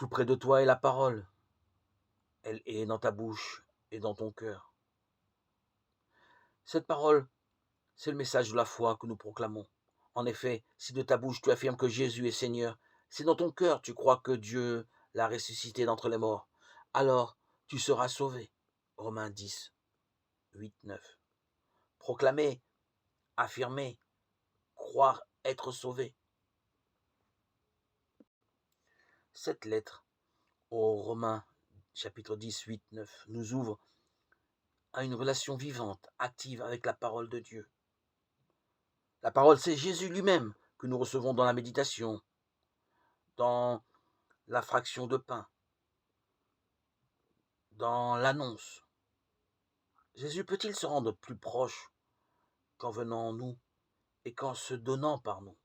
Tout près de toi est la parole. Elle est dans ta bouche et dans ton cœur. Cette parole, c'est le message de la foi que nous proclamons. En effet, si de ta bouche tu affirmes que Jésus est Seigneur, si dans ton cœur tu crois que Dieu l'a ressuscité d'entre les morts, alors tu seras sauvé. Romains 10, 8, 9. Proclamer, affirmer, croire être sauvé. Cette lettre aux Romains, chapitre 10, 8, 9, nous ouvre à une relation vivante, active avec la parole de Dieu. La parole, c'est Jésus lui-même que nous recevons dans la méditation, dans la fraction de pain, dans l'annonce. Jésus peut-il se rendre plus proche qu'en venant en nous et qu'en se donnant par nous?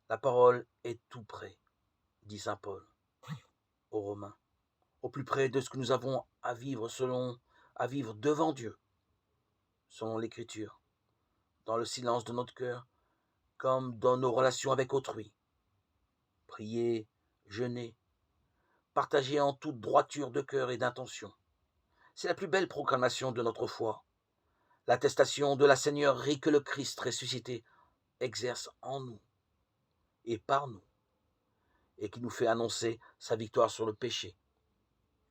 La parole est tout près, dit saint Paul aux Romains, au plus près de ce que nous avons à vivre à vivre devant Dieu, selon l'Écriture, dans le silence de notre cœur, comme dans nos relations avec autrui. Prier, jeûner, partager en toute droiture de cœur et d'intention. C'est la plus belle proclamation de notre foi, l'attestation de la Seigneurie que le Christ ressuscité exerce en nous et par nous, et qui nous fait annoncer sa victoire sur le péché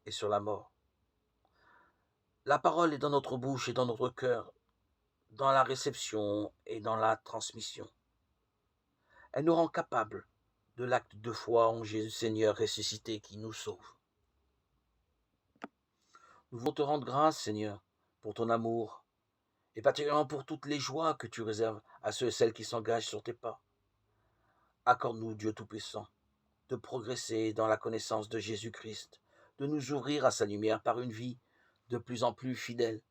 et sur la mort. La parole est dans notre bouche et dans notre cœur, dans la réception et dans la transmission. Elle nous rend capables de l'acte de foi en Jésus Seigneur ressuscité qui nous sauve. Nous voulons te rendre grâce, Seigneur, pour ton amour, et particulièrement pour toutes les joies que tu réserves à ceux et celles qui s'engagent sur tes pas. Accorde-nous, Dieu Tout-Puissant, de progresser dans la connaissance de Jésus-Christ, de nous ouvrir à sa lumière par une vie de plus en plus fidèle,